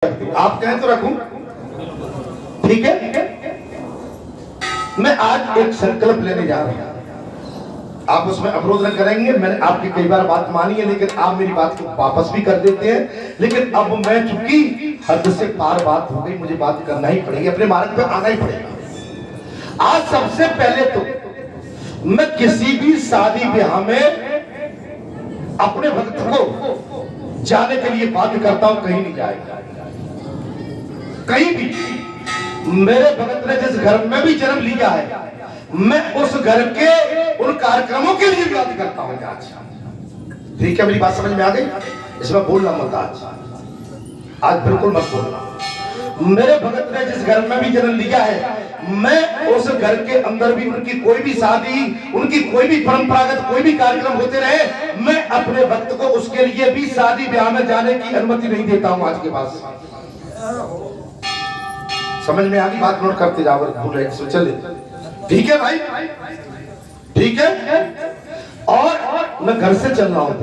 आप कहें तो रखूं, ठीक है। मैं आज एक संकल्प लेने जा रहा हूं, आप उसमें अवरोध न करेंगे। मैंने आपकी कई बार बात मानी है, लेकिन आप मेरी बात को वापस भी कर देते हैं। लेकिन अब मैं चूंकि हद से पार बात हो गई, मुझे बात करना ही पड़ेगी, अपने मार्ग पे आना ही पड़ेगा। आज सबसे पहले तो मैं किसी भी शादी ब्याह में अपने भक्त को जाने के लिए बाध्य करता हूं, कहीं नहीं जाएगा। कहीं भी मेरे भगत ने जिस घर में भी जन्म लिया है, मैं उस घर के उन कार्यक्रमों के लिए बात करता हूं आज। ठीक है, मेरी बात समझ में आ गई? इसमें बोलना मत आज बिल्कुल मत बोलना। मेरे भगत ने जिस घर में भी जन्म लिया है, मैं उस घर के अंदर भी उनकी कोई भी शादी, उनकी कोई भी परंपरागत कोई भी कार्यक्रम होते रहे, मैं अपने भक्त को उसके लिए भी शादी ब्याह में जाने की अनुमति नहीं देता हूं आज के पास। समझ में आ गई बात? नोट करते जाओ, भूल रहे चले। ठीक है भाई, ठीक है। और मैं घर से चल रहा हूं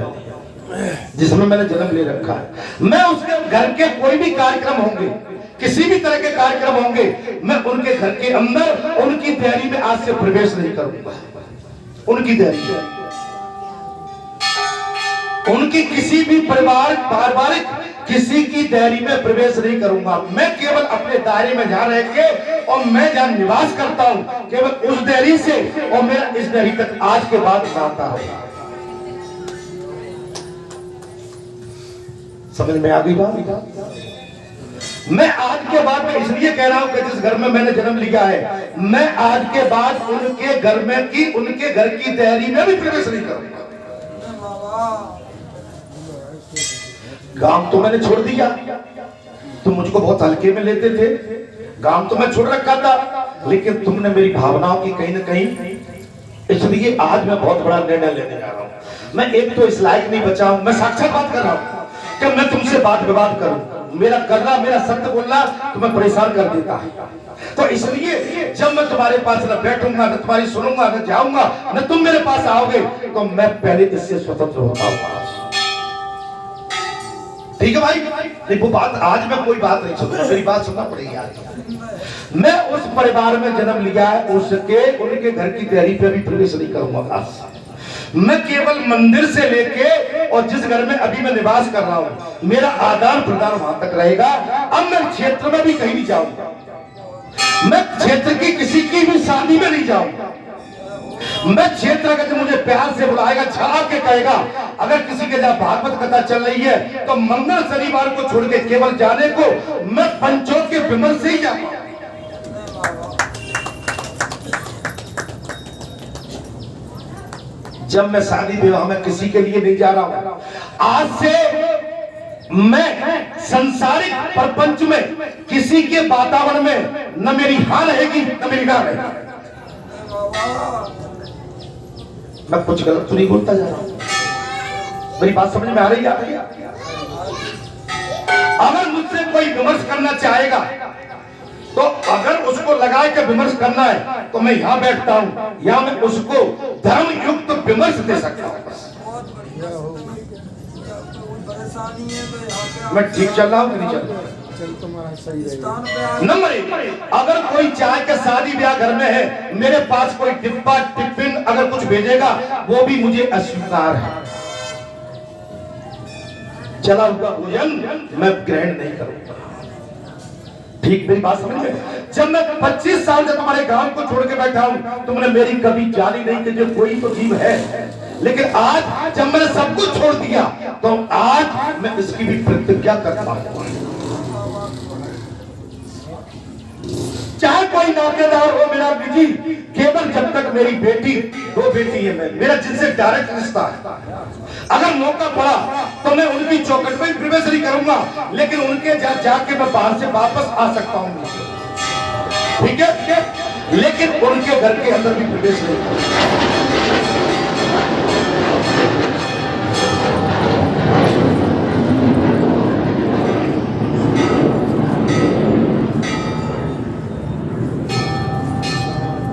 जिसमें मैंने जन्म ले रखा है। मैं उसके घर के कोई भी कार्यक्रम होंगे, किसी भी तरह के कार्यक्रम होंगे, मैं उनके घर के अंदर उनकी तैयारी में आज से प्रवेश नहीं करूंगा। उनकी तैयारी, उनकी किसी भी पारिवारिक किसी की तैयारी में प्रवेश नहीं करूंगा। मैं केवल अपने दायरे में जा रहे के और मैं जहां निवास करता हूं, केवल उस देरी से और मेरा इस देरी तक आज के बाद आता है। समझ में आ गई बात? मैं आज के बाद में इसलिए कह रहा हूं कि जिस घर में मैंने जन्म लिया है, मैं आज के बाद उनके घर में की उनके घर की तैयारी में भी प्रवेश नहीं करूंगा। गांव तो मैंने छोड़ दिया, तुम मुझको बहुत हल्के में लेते थे। गांव तो मैं छोड़ रखा था, लेकिन तुमने मेरी भावनाओं की कहीं ना कहीं, इसलिए आज मैं बहुत बड़ा निर्णय लेने जा रहा हूं। मैं एक तो इस लायक नहीं बचा हूं, मैं साक्षात बात कर रहा हूं कि मैं तुमसे बात विवाद करूं। मेरा करना, मेरा सत्य बोलना तुम्हें परेशान कर देता है। तो इसलिए जब मैं तुम्हारे पास न बैठूंगा, न तुम्हारी सुनूंगा, न जाऊंगा, न तुम मेरे पास आओगे, तो मैं पहले इससे स्वतंत्र होता हूं। ठीक है भाई? नहीं, वो बात आज मैं कोई बात नहीं सुनूंगा, मेरी बात सुनना पड़ेगी आज। मैं उस परिवार में जन्म लिया है, उसके उनके घर की तैयारी पे भी प्रवेश नहीं करूंगा। मैं केवल मंदिर से लेके और जिस घर में अभी मैं निवास कर रहा हूं, मेरा आदान प्रदान वहां तक रहेगा। अब मैं क्षेत्र में भी कहीं नहीं जाऊंगा। मैं क्षेत्र की किसी की भी शादी में नहीं जाऊंगा। मैं क्षेत्र अगर मुझे प्यार से बुलाएगा, छा के कहेगा, अगर किसी के जहां भागवत कथा चल रही है, तो मंगल शनिवार को छोड़ के केवल जाने को मैं पंचों के विमल से ही जाऊंगा। जब मैं शादी विवाह में किसी के लिए नहीं जा रहा हूं, आज से मैं संसारिक प्रपंच में किसी के वातावरण में न मेरी हाँ रहेगी न मेरी ना रहेगी। मैं कुछ गलत तो नहीं बोलता जा रहा हूं, मेरी बात समझ में आ रही है? अगर मुझसे कोई विमर्श करना चाहेगा, तो अगर उसको लगा के विमर्श करना है, तो मैं यहां बैठता हूं, या मैं उसको धर्म युक्त विमर्श दे सकता हूं। मैं ठीक चल रहा हूं कि नहीं चल रहा? नंबर एक, अगर कोई चाहे कि शादी ब्याह घर में है, मेरे पास कोई डिब्बा टिफिन अगर कुछ भेजेगा, वो भी मुझे अस्वीकार है। चला हुआ भोजन मैं ग्रहण नहीं करूंगा। ठीक, मेरी बात समझ में? जब मैं 25 साल से तुम्हारे गांव को छोड़ के बैठा हूं, तुमने मेरी कभी जानी नहीं कि जो कोई तो जीव है। लेकिन आज जब मैंने सब कुछ छोड़ दिया, तो आज मैं इसकी भी प्रतिज्ञा करता हूं। चाहे कोई नातेदार हो मेरा निजी, केवल जब तक मेरी बेटी, 2 बेटी है, मेरा जिनसे डायरेक्ट रिश्ता है, अगर मौका पड़ा तो मैं उनकी चौखट में प्रवेश नहीं करूंगा, लेकिन उनके जाके मैं बाहर से वापस आ सकता हूं। ठीक है? लेकिन उनके घर के अंदर भी प्रवेश नहीं करूंगा।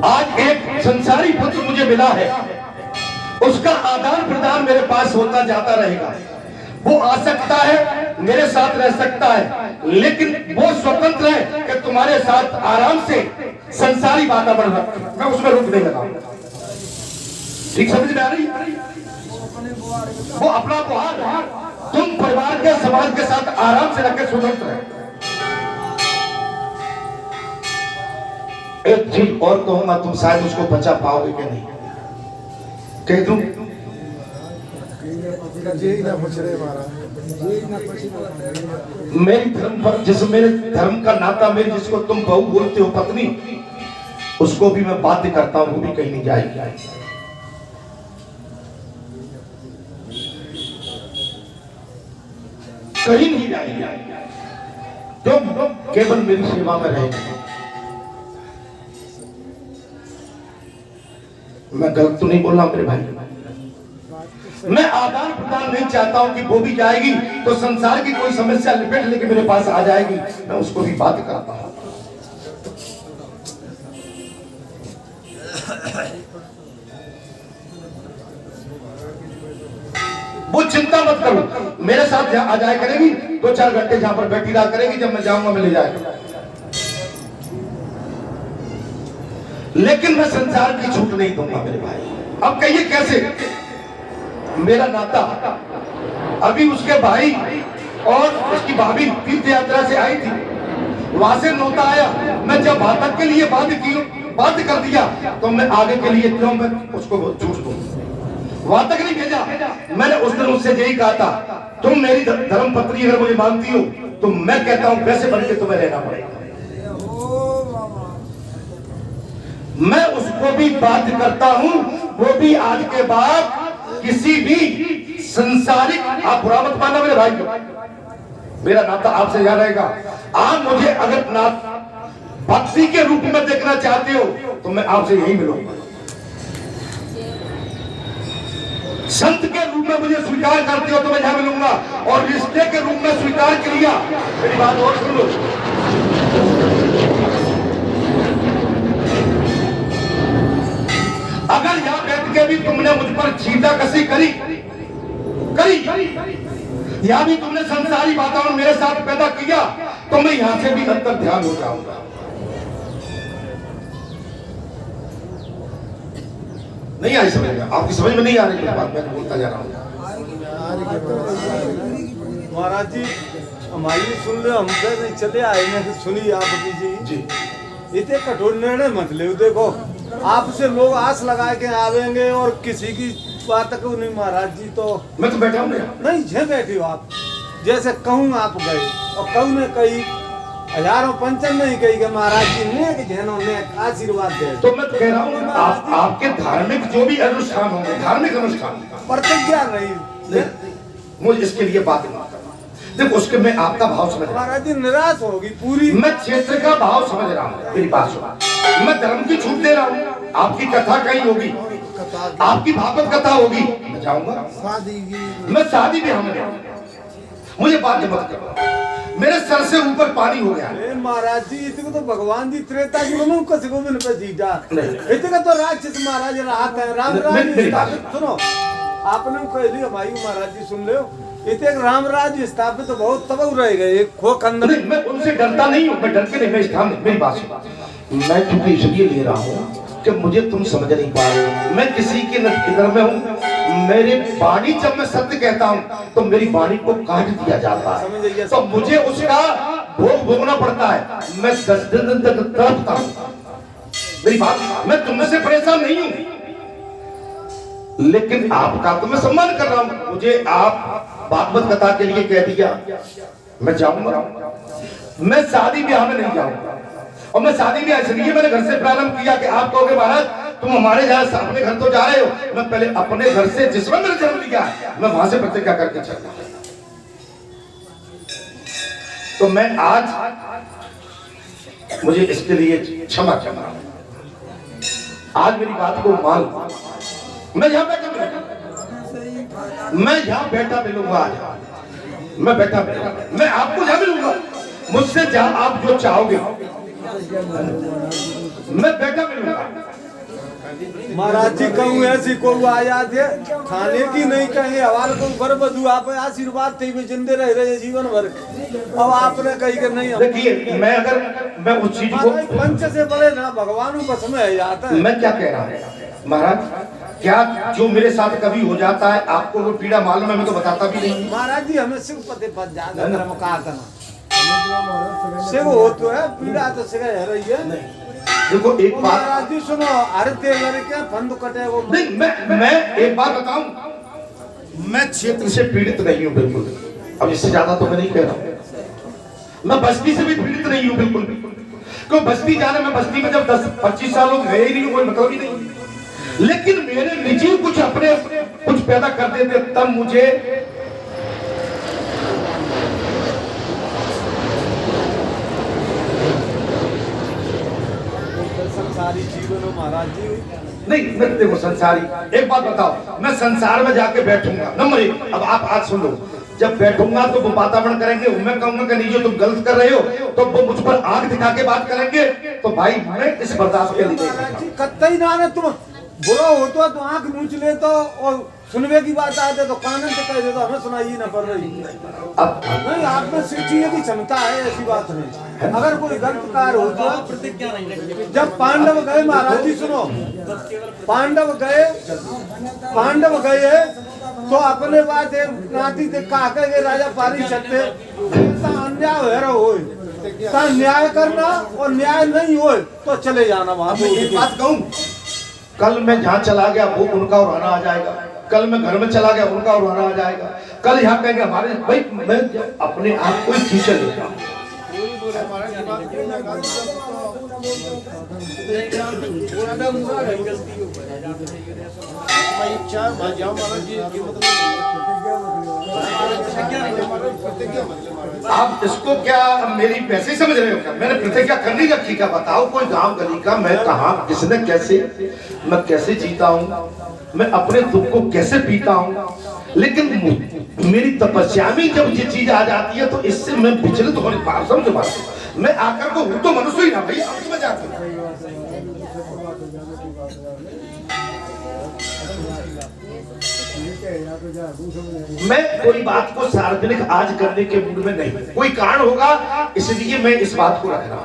आज एक संसारी पुत्र मुझे मिला है, उसका आदान प्रदान मेरे पास होता जाता रहेगा। वो आ सकता है, मेरे साथ रह सकता है, लेकिन वो स्वतंत्र है कि तुम्हारे साथ आराम से संसारी वातावरण रखे, मैं उसमें रुक नहीं लगा। ठीक समझ में आ रही? वो अपना व्यवहार तुम परिवार के समाज के साथ आराम से रखे, स्वतंत्र है। एक चीज और कहूंगा, तुम शायद उसको बचा पाओगे कि नहीं, कह दूं? मेरी धर्म पर, जिस मेरे धर्म का नाता, मेरी जिसको तुम बहू बोलते हो, पत्नी, उसको भी मैं बाध्य करता हूं, वो भी कहीं नहीं जाएगी। कहीं नहीं जाएगी, तुम केवल मेरी सेवा में रहेगी। मैं गलत तो नहीं बोल रहा मेरे भाई? मैं आदान प्रदान नहीं चाहता हूं कि वो भी जाएगी तो संसार की कोई समस्या लिपेट लेके मेरे पास आ जाएगी, मैं उसको भी बात करता हूं। वो चिंता मत करो, मेरे साथ आ जाया करेगी, 2-4 घंटे जहां पर बैठी रहा करेगी, जब मैं जाऊंगा मैं ले जाएगा। लेकिन मैं संसार की छूट नहीं दूंगा मेरे भाई। अब कहिए कैसे? मेरा नाता, अभी उसके भाई और उसकी भाभी तीर्थ यात्रा से आई थी, वहां से नौता आया, मैं जब भातक के लिए बात कर दिया तो मैं आगे के लिए क्यों मैं उसको झूठ दूं? वहां तक नहीं भेजा। मैंने उस दिन उससे यही कहा था, तुम मेरी धर्म पत्नी अगर मुझे मानती हो तो मैं कहता हूं वैसे बन के तुम्हें रहना पड़ेगा। मैं उसको भी बाध्य करता हूं, वो भी आज के बाद किसी भी संसारिक, आप बुरा मत मानना मेरे भाई को, मेरा नाता आपसे याद रहेगा। आप मुझे अगर भक्ति के रूप में देखना चाहते हो तो मैं आपसे यही मिलूंगा। संत के रूप में मुझे स्वीकार करते हो तो मैं यहां मिलूंगा, और रिश्ते के रूप में स्वीकार किया, मेरी बात और सुन लो। अगर यहां बैठ के भी तुमने मुझ पर छीटा कसी करी, यहां भी तुमने संसारी वातावरण मेरे साथ पैदा किया, तो मैं यहां से भी अंतर ध्यान हो जाऊंगा। नहीं आई समझ में? आपकी समझ में नहीं आ रही बात, मैं बोलता जा रहा हूं। महाराज जी हमारी सुन लो, हम नहीं चले आए हैं, सुनी आप जी। इतने कठोर निर्णय मत ले, देखो आपसे लोग आस लगा के आवेंगे और किसी की बात को नहीं। महाराज जी तो मैं तो बैठा हूं नहीं, झे बैठे हो आप, जैसे कहूँ आप गए और कहूँ ने कही, हजारों पंचन नहीं कही कि महाराज जी ने झेनों ने आशीर्वाद दे। तो मैं तो कह रहा हूँ आपके धार्मिक जो भी अनुष्ठान होंगे, धार्मिक अनुष्ठान प्रतिज्ञा नहीं, मुझे इसके लिए बात नहीं। देखो उसके मैं आपका भाव समझ रहा हूं। महाराज जी निराश होगी पूरी, मैं क्षेत्र का भाव समझ रहा हूँ, मेरी बात सुनो। मैं धर्म की छूट दे रहा हूँ, आपकी कथा कहीं होगी, आपकी भागवत कथा होगी, मैं जाऊंगा। मैं शादी भी हमने, मुझे बात मत करो, मेरे सर से ऊपर पानी हो गया। महाराज जी इतने तो भगवान जी त्रेता की लोगों को गोविंद पे जीता, इतने तो राक्षस महाराज राहत है, राम राज सुनो आपने कह लिया भाई, महाराज जी सुन लो, इतने राम राज्य स्थापित तो बहुत तबाह रह गए, खो खंड। मैं उनसे डरता नहीं हूँ, मैं डर के नहीं, मैं स्थान, मेरी बात सुन। मैं चूंकि इसलिए ले रहा हूँ कि मुझे तुम समझ नहीं पा रहे हो, मैं किसी के नजर में हूँ। मेरे वाणी, जब मैं सत्य कहता हूँ तो मेरी वाणी को काट दिया जाता है, तो मुझे उसका भोग भोगना पड़ता है। मैं 10 दिन तक तड़पता हूँ, मेरी बात, मैं तुम से परेशान नहीं हूँ, लेकिन आपका तो मैं सम्मान कर रहा हूँ। मुझे आप भागवत कथा के लिए कह दिया, मैं जाऊंगा। मैं शादी ब्याह में नहीं जाऊंगा, और मैं शादी ब्याह इसलिए मैंने घर से प्रारंभ किया कि आप कहोगे महाराज तुम हमारे जहां अपने घर तो जा रहे हो, मैं पहले अपने घर से जिसमें मैंने जन्म लिया है मैं वहां से प्रतिज्ञा करके चलता हूं। तो मैं आज, मुझे इसके लिए क्षमा क्षमा, आज मेरी बात को मान, मैं यहाँ बैठा मिलूंगा, आज मैं बैठा मिलूंगा, मैं आपको जहाँ मिलूंगा, मुझसे जहाँ आप जो चाहोगे मैं बैठा मिलूंगा। महाराज जी कहूँ ऐसी को आ जाते खाने की नहीं कहे हमारे को बर बधु आप आशीर्वाद थे में जिंदे रह रहे जीवन भर अब आपने कही कि नहीं देखिए मैं उस चीज को पंच से बड़े ना भगवान बस में है जाता है। मैं क्या कह रहा हूँ महाराज, क्या जो मेरे साथ कभी हो जाता है आपको वो पीड़ा मालूम है, मैं तो बताता भी नहीं। महाराज जी हमें सिर्फ पते पर ज्यादा धर्म का था से वो तो है पीड़ा तो से है रही है। देखो एक बात महाराज जी सुनो, अरे तेरे के फंद कटे वो नहीं, मैं एक बात बताऊं, मैं क्षेत्र से पीड़ित नहीं हूं बिल्कुल, अब इससे ज्यादा तो मैं नहीं कह रहा हूं। मैं बस्ती से भी पीड़ित नहीं हूं बिल्कुल, क्यों बस्ती जाने में बस्ती में जब 10-25 साल लोग गए ही नहीं, कोई मतलब ही नहीं। लेकिन मेरे निजी कुछ अपने कुछ पैदा कर देते तब मुझे संसारी जीवन महाराज जी नहीं। मैं देखो संसारी, एक बात बताओ, मैं संसार में जाके बैठूंगा नंबर 1। अब आप आज सुन लो, जब बैठूंगा तो वो वातावरण करेंगे, मैं कहूंगा कि नहीं जो तुम गलत कर रहे हो, तो वो मुझ पर आंख दिखा के बात करेंगे, तो भाई मैं इस बर्दाश्त के लिए कतई ना ना तुम बुरा हो तो आंख नूच ले तो और सुनवे की बात आते तो कानन से कह दे तो हमें सुनाई ना पड़ रही। अब नहीं आप में सीखने की क्षमता है, ऐसी बात नहीं। अगर कोई गलत कार्य हो तो जब पांडव गए महाराज जी सुनो, पांडव गए तो अपने बात नाती से कहा के राजा पारी सकते अन्याय हो न्याय करना और न्याय नहीं हो तो चले जाना वहां। एक बात कहूं, कल मैं जहाँ चला गया वो उनका और आना आ जाएगा, कल मैं घर में चला गया उनका और आना आ जाएगा, कल यहाँ कहेंगे हमारे भाई। मैं अपने आप को टीचर लेता हूँ। आप इसको क्या मेरी वैसे ही समझ रहे हो क्या? मैंने प्रतिज्ञा कर ली रखी क्या? बताओ कोई गांव गली का मैं कहाँ किसने कैसे मैं कैसे जीता हूँ, मैं अपने दुख को कैसे पीता हूँ, लेकिन मेरी तपस्या में जब ये चीज आ जाती है तो इससे मैं विचलित होने पा समझ पा मैं आकर को हूँ तो मनुष्य ही ना भाई, समझ में जाती है। मैं कोई बात को सार्वजनिक आज करने के मूड में नहीं, कोई कारण होगा इसलिए मैं इस बात को रख रहा हूँ।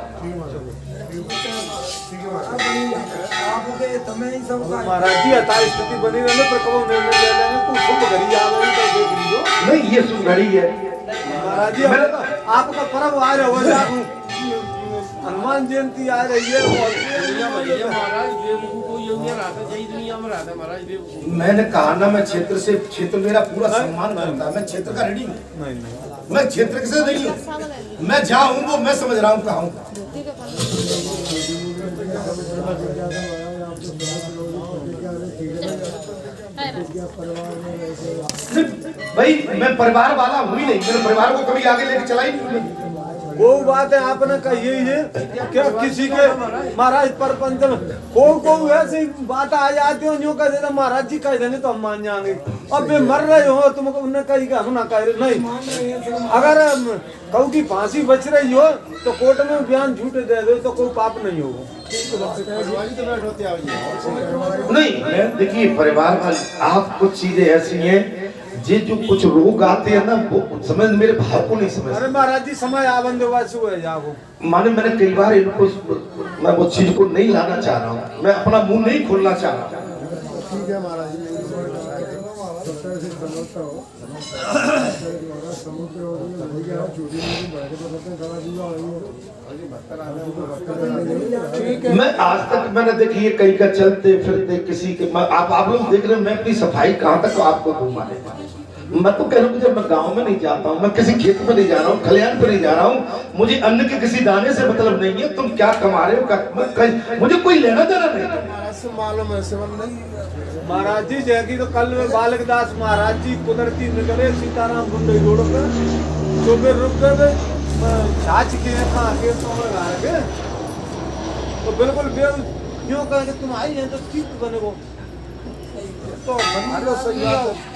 महाराज जी अता स्थिति बनी रहने पर कबो निर्णय ले लेने को शुभ घड़ी आ गई तो देख लीजिए। नहीं ये शुभ घड़ी है महाराज जी, आपका पर्व आ रहा हो, हनुमान जयंती आ रही है। मैंने कहा ना मैं क्षेत्र से, क्षेत्र मेरा पूरा सम्मान करता है, मैं क्षेत्र का ऋणी हूँ, मैं क्षेत्र से नहीं हूँ। मैं जहाँ हूँ वो मैं समझ रहा हूँ कहाँ हूँ। भाई मैं परिवार वाला हूँ ही नहीं, मेरे परिवार को कभी आगे लेके चला ही नहीं। वो बात है आपने कही है क्या किसी के महाराज परपंच में को ऐसी बात आ जाती हो जो कह देते महाराज जी कह देंगे तो हम मान जाएंगे। अब वे मर रहे हो तुमको उन्हें कही कि हम ना कह रहे नहीं। अगर कहूँ की फांसी बच रही हो तो कोर्ट में बयान झूठे दे दो तो कोई पाप नहीं होगा। नहीं देखिए परिवार वाले आप कुछ चीजें ऐसी हैं जे जो कुछ रोग आते हैं ना वो समझ मेरे भाव को नहीं समझ। अरे महाराज जी समय आबंद है जाओ माने मैंने कई बार इनको मैं वो चीज को नहीं लाना चाह रहा हूँ, मैं अपना मुंह नहीं खोलना चाह रहा हूँ। ठीक है महाराज जी मैं आज तक मैंने देखिए कहीं का चलते फिरते किसी के आप लोग देख रहे हैं मैं अपनी सफाई कहाँ तक आपको घुमा लेता हूँ। मैं तो कह रहा हूँ जब मैं गांव में नहीं जाता हूँ, मैं किसी खेत में नहीं जा रहा हूँ, खलिहान पे नहीं जा रहा हूँ, मुझे अन्न के किसी दाने से मतलब नहीं है। तुम क्या कमा रहे हो मुझे कोई लेना देना नहीं। मालूम है सेवन नहीं महाराज जी जैकी तो कल में बालक दास महाराज जी कुदरती निकले सीताराम गुंडई रोड पे तो फिर रुक गए छाछ के कहाँ के तो बिल्कुल यूँ कह तुम आई है तो ठीक बने तो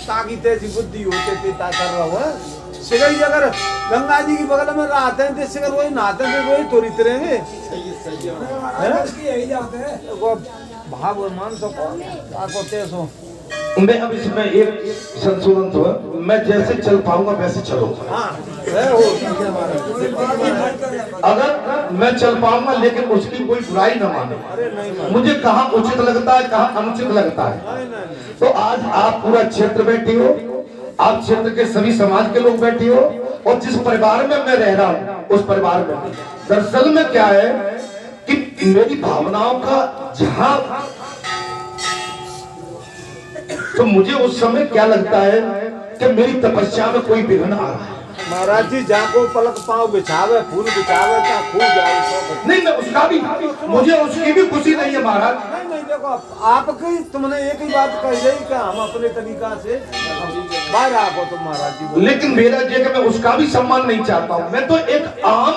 ताकि तेजी बुद्धि होते पिता कर रहा है शिगर जी अगर गंगा जी की बगल में रहते हैं तो शिगर वही नहाते हैं वही तो रीत रहेंगे वो भाग मान सको आपको तेज हो। मैं अब इसमें एक संशोधन हुआ, मैं जैसे चल पाऊंगा वैसे चलो। हाँ हो अगर मैं चल पाऊंगा लेकिन उसकी कोई बुराई न माने, अरे नहीं मुझे कहाँ उचित लगता है कहाँ अनुचित लगता है। नहीं तो आज आप पूरा क्षेत्र बैठे हो, आप क्षेत्र के सभी समाज के लोग बैठे हो, और जिस परिवार में मैं रह रहा हूँ उस परिवार में दरअसल में क्या है कि मेरी भावनाओं का जहां, तो मुझे उस समय क्या लगता है कि मेरी तपस्या में कोई विघ्न आ रहा है। महाराज जी जाको पलक पाँव बिछावे फूल बिछावे क्या खूब जाओ नहीं मैं उसका भी, मुझे उसकी भी खुशी नहीं है महाराज। नहीं नहीं देखो आपकी तुमने एक ही बात कही है कि हम अपने तरीका से बाहर आपको तुम महाराज जी बोले। लेकिन मेरा ये कि मैं उसका भी सम्मान नहीं चाहता हूँ। मैं तो एक आम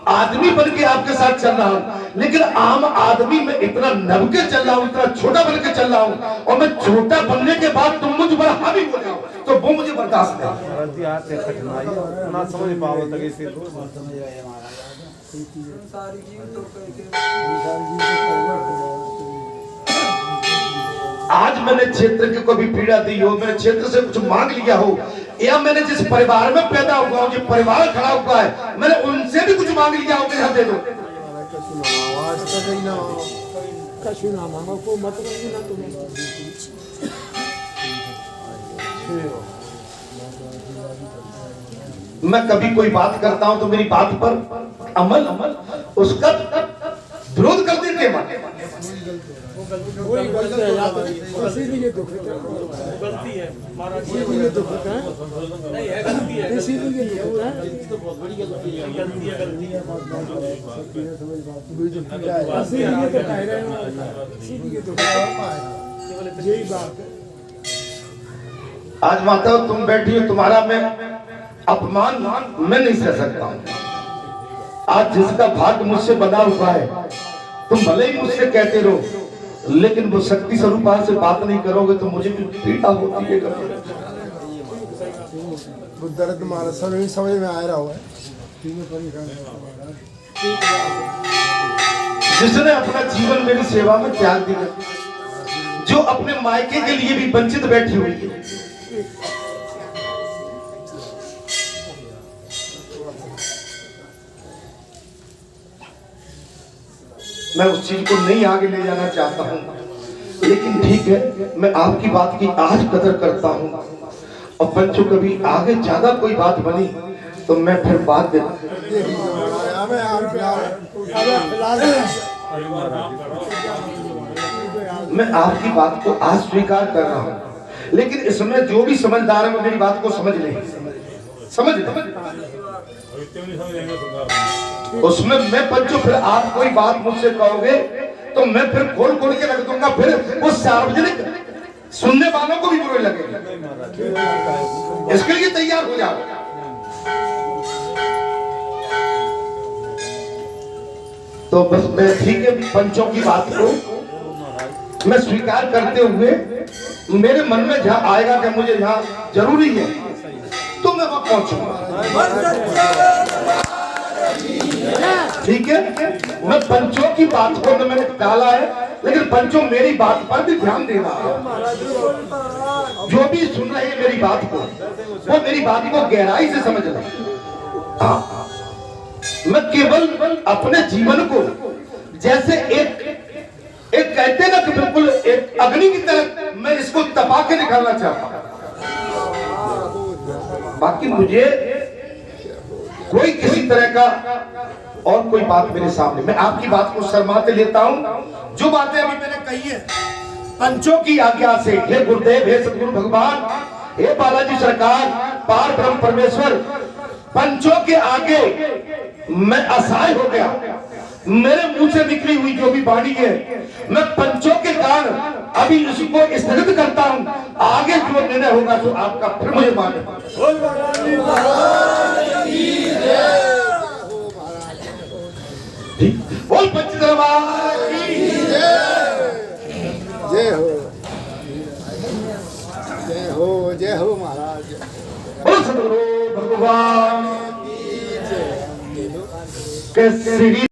आदमी बन के आपके साथ चल रहा हूँ, लेकिन आम आदमी में इतना नब के चल रहा हूँ, इतना छोटा बन के चल रहा हूँ, और मैं छोटा बनने के बाद तुम मुझ पर हावी हो जाओ तो वो मुझे बर्दाश्त नहीं। महाराज जी आते कठिनाई ना समझ पाओ तक इसे आज मैंने क्षेत्र की कोई पीड़ा दी हो, मैंने क्षेत्र से कुछ मांग लिया हो, या मैंने जिस परिवार में पैदा हुआ हूँ, जो परिवार खड़ा हुआ है, मैंने उनसे भी कुछ मांग लिया हो, मेरे दे दो। कशु ना मांगो को मत ना तुम्हें। मैं कभी कोई बात करता हूं तो मेरी बात पर अमल उसका विरोध कर देते हैं। कोई गलती है या किसी भी ये दुख है, गलती है महाराज जी, ये दुख है नहीं है, गलती है किसी भी ये दुख है, तो बहुत बड़ी गलती है, गलती है किसी भी ये तो कह रहे हो किसी भी ये दुख है, यही बात है। आज माता तुम बैठी हो, तुम्हारा मैं अपमान मैं नहीं सह सकता हूं। आज जिसका भाग्य मुझसे बना हुआ है, तुम भले ही मुझसे कहते रहो, लेकिन वो शक्ति स्वरूपा से बात नहीं करोगे तो मुझे भी पीड़ा होती है। वो दर्द मारा सभी समझ में आ रहा है। जिसने अपना जीवन मेरी सेवा में त्याग दिया, जो अपने मायके के लिए भी वंचित बैठी हुई है, मैं उस चीज को नहीं आगे ले जाना चाहता हूं, लेकिन ठीक है मैं आपकी बात की आज कदर करता हूं, और बच्चों कभी आगे ज्यादा कोई बात बनी तो मैं फिर बात दे मैं आपकी बात को आज स्वीकार कर रहा हूं, लेकिन इसमें जो भी समझदार है वो मेरी बात को समझ ले, समझ ले। उसमें मैं बच्चों फिर आप कोई बात मुझसे कहोगे तो मैं फिर खोल खोल के रख दूंगा, फिर वो सार्वजनिक सुनने वालों को भी बुरे लगेगा। इसके लिए तैयार हो जाओ। तो बस मैं ठीक है पंचों की बात को मैं स्वीकार करते हुए, मेरे मन में जहां आएगा कि मुझे यहाँ जरूरी है तो मैं वहां पहुंचूंगा। ठीक है, मैं पंचों की बात को मैंने टाला है, लेकिन पंचों मेरी बात पर भी ध्यान देना है। जो भी सुन रहे हैं मेरी बात को, वो मेरी बात को गहराई से समझ ले। हाँ, मैं केवल अपने जीवन को जैसे एक कहते हैं ना कि बिल्कुल एक अग्नि की तरह मैं इसको तपा के निकालना चाहता हूं। बाकी मुझे कोई किसी तरह का और कोई बात मेरे सामने, मैं आपकी बात को शर्माते लेता हूं। जो बातें अभी मैंने कही है पंचों की आज्ञा से, हे गुरुदेव, हे सतगुरु भगवान, हे बालाजी सरकार, पार ब्रह्म परमेश्वर, पंचों के आगे मैं असहाय हो गया। मेरे मुंह से निकली हुई जो भी वाणी है, मैं पंचों के कारण अभी इसको स्थगित करता हूं। आगे जो निर्णय होगा तो आपका फिर मुझे माने। बोल पंच दरबार की जय हो, जय हो, जय हो महाराज। बोल सतगुरु भगवान। भगवान के श्री